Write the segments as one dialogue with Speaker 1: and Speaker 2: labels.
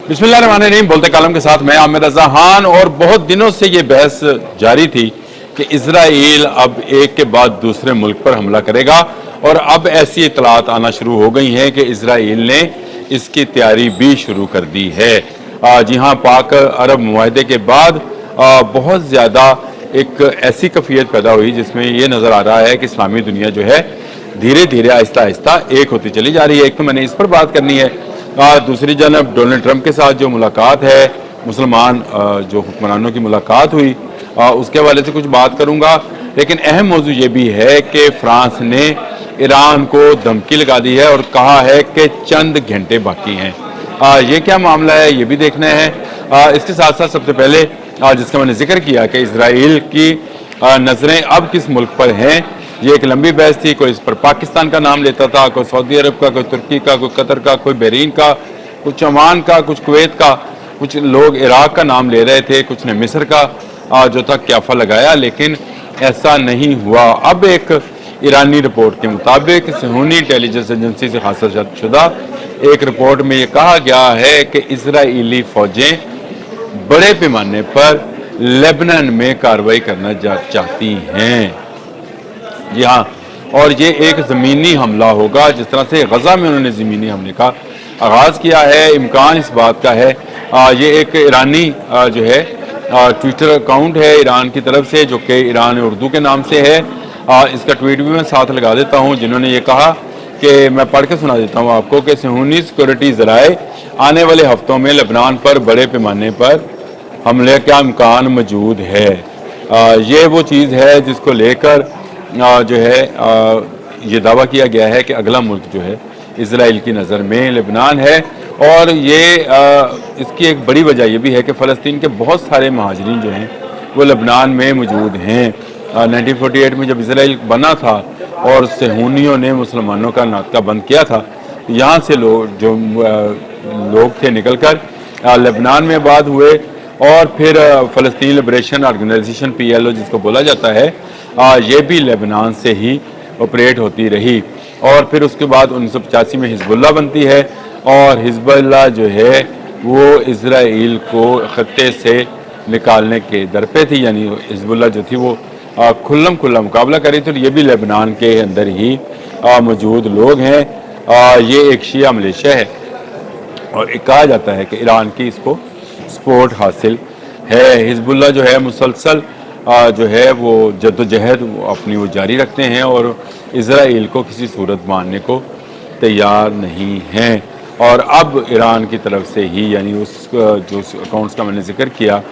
Speaker 1: बिस्मिल्लाहिर्रहमानिर्रहीम। बोलते कालम के साथ मैं आमिर रज़ा खान। और बहुत दिनों से ये बहस जारी थी कि इजराइल अब एक के बाद दूसरे मुल्क पर हमला करेगा, और अब ऐसी इतलात आना शुरू हो गई हैं कि इजराइल ने इसकी तैयारी भी शुरू कर दी है। जी हाँ, पाक अरब मुआहदे के बाद बहुत ज़्यादा एक ऐसी कैफियत पैदा हुई जिसमें ये नज़र आ रहा है कि इस्लामी दुनिया जो है धीरे धीरे आहिस्ता आहिस्ता एक होती चली जा रही है। एक तो मैंने इस पर बात करनी है, दूसरी जनब डोनाल्ड ट्रंप के साथ जो मुलाकात है, मुसलमान जो हुक्मरानों की मुलाकात हुई, उसके हवाले से कुछ बात करूंगा। लेकिन अहम मौजू ये भी है कि फ्रांस ने ईरान को धमकी लगा दी है और कहा है कि चंद घंटे बाकी हैं। ये क्या मामला है ये भी देखना है। इसके साथ साथ सबसे पहले जिसका मैंने जिक्र किया कि इजराइल की नज़रें अब किस मुल्क पर हैं, ये एक लंबी बहस थी। कोई इस पर पाकिस्तान का नाम लेता था, कोई सऊदी अरब का, कोई तुर्की का, कोई कतर का, कोई बहरीन का, कुछ ओमान का, कुछ कुवैत का, कुछ लोग इराक का नाम ले रहे थे, कुछ ने मिस्र का जो था क्याफा लगाया, लेकिन ऐसा नहीं हुआ। अब एक ईरानी रिपोर्ट के मुताबिक सहूनी इंटेलिजेंस एजेंसी से हासिल शुदा एक रिपोर्ट में ये कहा गया है कि इजराइली फौजें बड़े पैमाने पर लेबनान में कार्रवाई करना चाहती हैं। जी हाँ, और ये एक ज़मीनी हमला होगा, जिस तरह से गज़ा में उन्होंने ज़मीनी हमले का आगाज़ किया है। इम्कान इस बात का है, ये एक ईरानी जो है ट्विटर अकाउंट है ईरान की तरफ से, जो कि ईरान उर्दू के नाम से है। इसका ट्वीट भी मैं साथ लगा देता हूँ, जिन्होंने ये कहा कि मैं पढ़ के सुना देता हूँ आपको कि सहूनी सिक्योरिटी ज़राए आने वाले हफ्तों में लेबनान पर बड़े पैमाने पर हमले का इम्कान मौजूद है। ये वो चीज़ है जिसको लेकर जो है ये दावा किया गया है कि अगला मुल्क जो है इजराइल की नज़र में लेबनान है। और ये इसकी एक बड़ी वजह ये भी है कि फ़लस्तीन के बहुत सारे महाजरीन जो हैं वो लेबनान में मौजूद हैं। 1948 में जब इजराइल बना था और सहूनियों ने मुसलमानों का नातका बंद किया था, यहाँ से लोग थे निकल कर लेबनान में आबाद हुए, और फिर फ़लस्तीन लिबरेशन ऑर्गेनाइजेशन PLO जिसको बोला जाता है, ये भी लेबनान से ही ऑपरेट होती रही। और फिर उसके बाद 1985 में हिजबुल्लाह बनती है, और हिजबुल्लाह जो है वो इजराइल को खत्ते से निकालने के दर पे थी, यानी हिजबुल्लाह जो थी वो खुल्ला मुकाबला करी थी। ये भी लेबनान के अंदर ही मौजूद लोग हैं। ये एक शिया मलेशिया है, और एक कहा जाता है कि ईरान की इसको सपोर्ट हासिल है। हिजबुल्लाह जो है मुसलसल जो है वो जद्दोजहद अपनी वो जारी रखते हैं, और इजराइल को किसी सूरत मानने को तैयार नहीं हैं। और अब ईरान की तरफ से ही, यानी उस जो अकाउंट्स का मैंने जिक्र किया,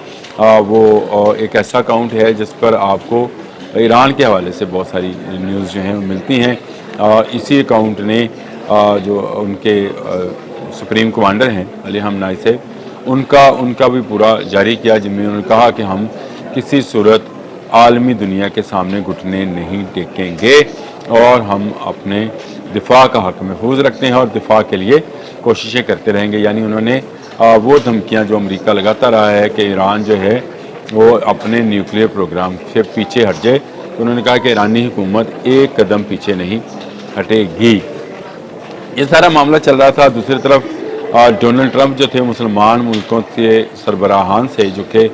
Speaker 1: वो एक ऐसा अकाउंट है जिस पर आपको ईरान के हवाले से बहुत सारी न्यूज़ जो हैं मिलती हैं। इसी अकाउंट ने जो उनके सुप्रीम कमांडर हैं अली हमनाई से, उनका भी पूरा जारी किया, जिनमें उन्होंने कहा कि हम किसी सूरत आलमी दुनिया के सामने घुटने नहीं टेकेंगे, और हम अपने दिफा का हक महफूज रखते हैं और दिफा के लिए कोशिशें करते रहेंगे। यानी उन्होंने वो धमकियां जो अमेरिका लगाता रहा है कि ईरान जो है वो अपने न्यूक्लियर प्रोग्राम से पीछे हट जाए, तो उन्होंने कहा कि ईरानी हुकूमत एक कदम पीछे नहीं हटेगी। ये सारा मामला चल रहा था। दूसरी तरफ डोनाल्ड ट्रंप जो थे मुसलमान मुल्कों के सरबराहान से, जो कि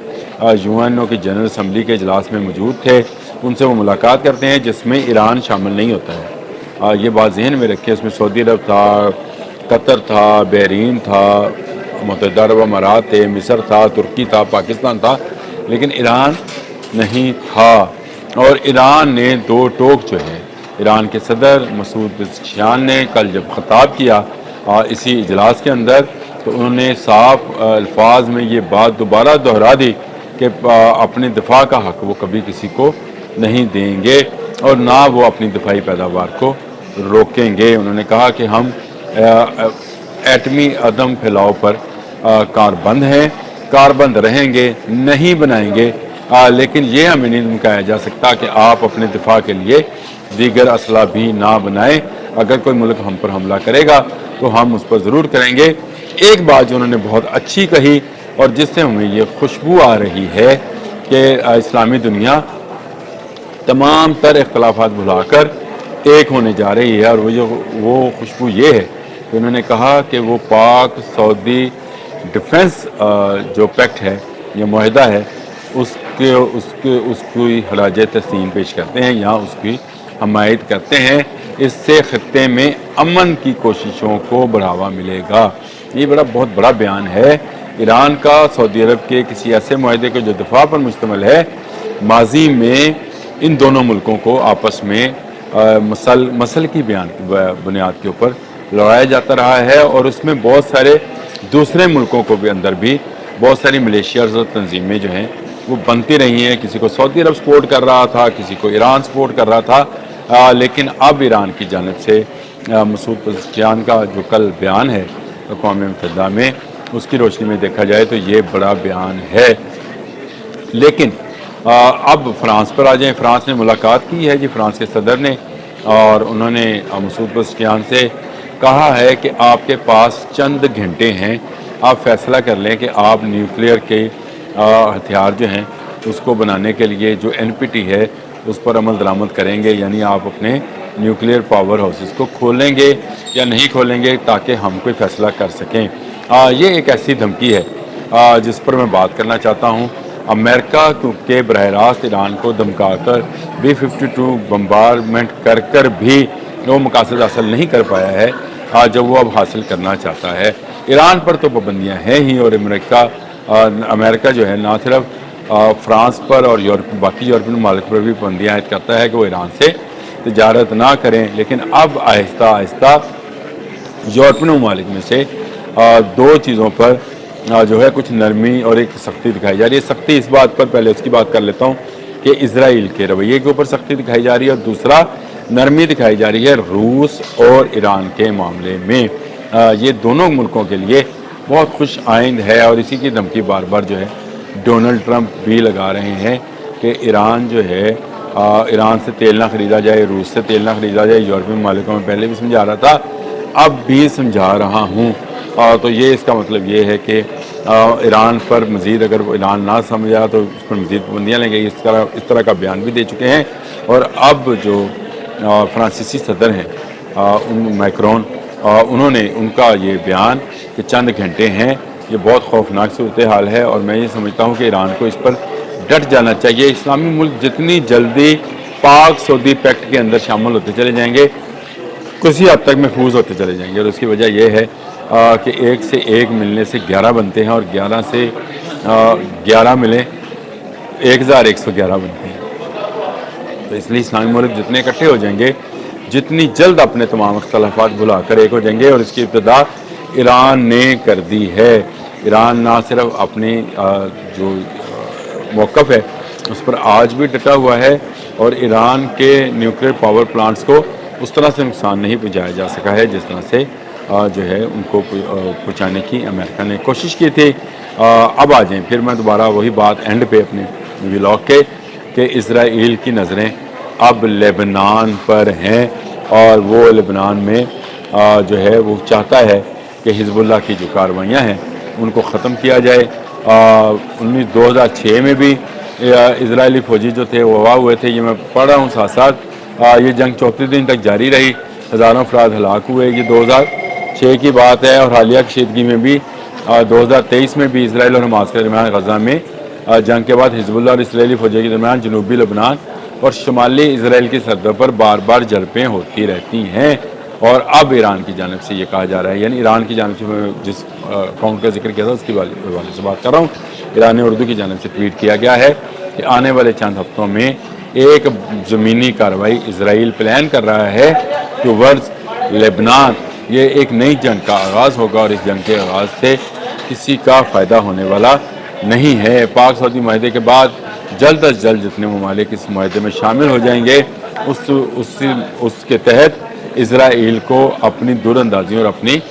Speaker 1: UN की जनरल असम्बली के इजलास में मौजूद थे, उनसे वो मुलाकात करते हैं, जिसमें ईरान शामिल नहीं होता है। ये बात जहन में रखें। उसमें सऊदी अरब था, कतर था, बहरीन था, मुत्तहिदा अरब अमारात थे, मिस्र था, तुर्की था, पाकिस्तान था, लेकिन ईरान नहीं था। और ईरान ने दो टोक जो है, ईरान के सदर मसूद पेज़ेश्कियान ने कल जब खिताब किया इसी इजलास के अंदर, तो उन्होंने साफ अल्फाज में ये बात दोबारा दोहरा दी कि अपने दिफा का हक वो कभी किसी को नहीं देंगे, और ना वो अपनी दिफाई पैदावार को रोकेंगे। उन्होंने कहा कि हम एटमी अदम फैलाव पर कारबंद हैं, कारबंद रहेंगे, नहीं बनाएंगे, लेकिन ये हमें नहीं धमकाया जा सकता कि आप अपने दिफा के लिए दीगर असला भी ना बनाएं। अगर कोई मुल्क हम पर हमला करेगा तो हम उस पर ज़रूर करेंगे। एक बात जो उन्होंने बहुत अच्छी कही, और जिससे हमें ये खुशबू आ रही है कि इस्लामी दुनिया तमाम तर इख्तलाफात भुलाकर एक होने जा रही है, और वो खुशबू ये है कि उन्होंने कहा कि वो पाक, सऊदी, डिफेंस जो पैक्ट है या मुआहदा है उसकी खराज तहसीन पेश करते हैं या उसकी हमायत करते हैं। इससे खत्ते में अमन की कोशिशों को बढ़ावा मिलेगा। ये बहुत बड़ा बयान है ईरान का सऊदी अरब के किसी ऐसे मुआहदे के जो दफा पर मुश्तमिल है। माजी में इन दोनों मुल्कों को आपस में मसल की बुनियाद के ऊपर लड़ाया जाता रहा है और उसमें बहुत सारे दूसरे मुल्कों को भी अंदर भी बहुत सारी मलेशियाज़ और तंजीमें जो हैं वो बनती रही हैं। किसी को सऊदी अरब सपोर्ट कर रहा था, किसी को ईरान सपोर्ट कर रहा था, लेकिन अब ईरान की जानिब से मसूद पज़ेश्कियान का जो कल बयान है अक़वाम मुत्तहिदा में, उसकी रोशनी में देखा जाए तो ये बड़ा बयान है। लेकिन अब फ्रांस पर आ जाएं। फ्रांस ने मुलाकात की है जी फ्रांस के सदर ने, और उन्होंने मसूद पज़ेश्कियान से कहा है कि आपके पास चंद घंटे हैं, आप फैसला कर लें कि आप न्यूक्लियर के हथियार जो हैं उसको बनाने के लिए जो NPT है उस पर अमल दरामद करेंगे, यानी आप अपने न्यूक्लियर पावर हाउसेस को खोलेंगे या नहीं खोलेंगे ताकि हम कोई फ़ैसला कर सकें। ये एक ऐसी धमकी है जिस पर मैं बात करना चाहता हूँ। अमेरिका के बरह रास्त ईरान को धमकाकर B-52 बम्बारमेंट कर भी वो मकासद हासिल नहीं कर पाया है जो वो अब हासिल करना चाहता है। ईरान पर तो पाबंदियाँ हैं ही, और अमेरिका जो है ना सिर्फ फ्रांस पर और बाकी यूरोपीय ममालिक पर भी पाबंदियाँ आयद करता है कि वो ईरान से तिजारत ना करें। लेकिन अब आहिस्ता आहिस्ता यूरोपीय ममालिक में से दो चीज़ों पर जो है कुछ नरमी और एक सख्ती दिखाई जा रही है। सख्ती इस बात पर, पहले उसकी बात कर लेता हूँ कि इजराइल के रवैये के ऊपर सख्ती दिखाई जा रही है, और दूसरा नरमी दिखाई जा रही है रूस और ईरान के मामले में। ये दोनों मुल्कों के लिए बहुत खुश आइंद है, और इसी की धमकी बार बार जो है डोनाल्ड ट्रंप भी लगा रहे हैं कि ईरान जो है ईरान से तेल ना ख़रीदा जाए, रूस से तेल ना ख़रीदा जाए। यूरोपीय ममालिकों में पहले भी समझा रहा था, अब भी समझा रहा हूँ। तो ये इसका मतलब ये है कि ईरान पर मज़ीद अगर ईरान ना समझा तो उस पर मज़ीद पाबंदियाँ लेंगे। इस तरह का बयान भी दे चुके हैं। और अब जो फ्रांसीसी सदर हैं मैक्रोन, उन्होंने उनका ये बयान कि चंद घंटे हैं, ये बहुत खौफनाक सूरत हाल है, और मैं ये समझता हूँ कि ईरान को इस पर डट जाना चाहिए। इस्लामी मुल्क जितनी जल्दी पाक सऊदी पैक्ट के अंदर शामिल होते चले जाएंगे, किसी हद तक महफूज होते चले जाएंगे। और उसकी वजह यह है कि एक से एक मिलने से 11 बनते हैं, और 11 से 11 मिले 1111 बनते हैं। तो इसलिए इस्लामी मुल्क जितने इकट्ठे हो जाएंगे, जितनी जल्द अपने तमाम अख्तलाफात भुला कर एक हो जाएंगे। और इसकी इब्तिदा ईरान ने कर दी है। ईरान ना सिर्फ अपनी जो मौक़िफ़ है उस पर आज भी डटा हुआ है, और ईरान के न्यूक्लियर पावर प्लांट्स को उस तरह से नुकसान नहीं पहुँचाया जा सका है जिस तरह से जो है उनको पहुँचाने की अमेरिका ने कोशिश की थी। अब आ जाएँ फिर मैं दोबारा वही बात एंड पे अपने व्लॉग के कि इज़राइल की नज़रें अब लेबनान पर हैं, और वो लेबनान में जो है वो चाहता है कि हिज़्बुल्लाह की जो कार्रवाइयाँ हैं उनको ख़त्म किया जाए। 2006 में भी इजरायली फ़ौजी जो थे वो अगवा हुए थे, ये मैं पढ़ रहा हूँ साथ साथ। ये जंग 34 दिन तक जारी रही, हज़ारों अफराद हलाक हुए। ये 2006 की बात है। और हालिया कशीदगी में भी 2023 में भी इसराइल और हमास के दरमियान गजा में जंग के बाद हिज़्बुल्लाह और इसराइली फ़ौजी के दरमियान जनूबी लेबनान और शुमाली इसराइल की सरहद पर बार बार झड़पें होती रहती हैं। और अब ईरान की जानिब से ये कहा जा रहा है, यानी ईरान की जानिब से मैं जिस अकाउंट का जिक्र किया था उसकी वाले से बात कर रहा हूँ। ईरान उर्दू की जानिब से ट्वीट किया गया है कि आने वाले चंद हफ्तों में एक ज़मीनी कार्रवाई इसराइल प्लान कर रहा है कि वर्ज लेबनान। ये एक नई जंग का आगाज़ होगा, और इस जंग के आगाज़ से किसी का फ़ायदा होने वाला नहीं है। पाक सऊदी माहदे के बाद जल्द अज जल्द जितने ममालिक इस माहदे में शामिल हो जाएंगे, उसके तहत इज़राइल को अपनी दूरअंदाजियों और अपनी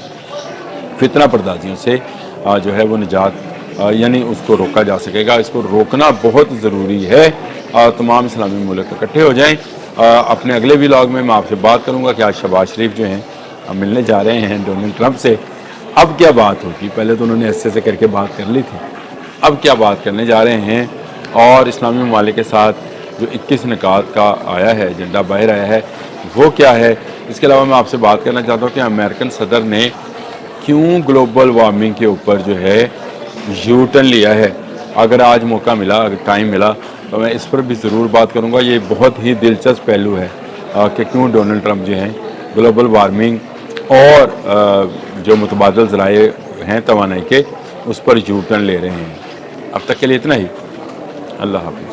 Speaker 1: फितना पर्दाजियों से जो है वो निजात यानी उसको रोका जा सकेगा। इसको रोकना बहुत ज़रूरी है। तमाम इस्लामी मुल्क इकट्ठे हो जाएं। अपने अगले व्लॉग में मैं आपसे बात करूंगा कि आज शहबाज शरीफ जो हैं मिलने जा रहे हैं डोनाल्ड ट्रंप से। अब क्या बात होगी, पहले तो उन्होंने ऐसे करके बात कर ली थी, अब क्या बात करने जा रहे हैं, और इस्लामी ममालिक के साथ जो 21 निकात का आया है, एजेंडा बाहर आया है, वो क्या है। इसके अलावा मैं आपसे बात करना चाहता हूँ कि अमेरिकन सदर ने کیوں گلوبل وارمنگ کے اوپر جو ہے یو ٹرن لیا ہے. اگر آج موقع ملا، اگر ٹائم ملا تو میں اس پر بھی ضرور بات کروں گا. یہ بہت ہی دلچسپ پہلو ہے کہ کیوں ڈونلڈ ٹرمپ جو ہیں گلوبل وارمنگ اور جو متبادل ذرائع ہیں توانائی کے اس پر یو ٹرن لے رہے ہیں. اب تک کے لیے اتنا ہی. اللہ حافظ.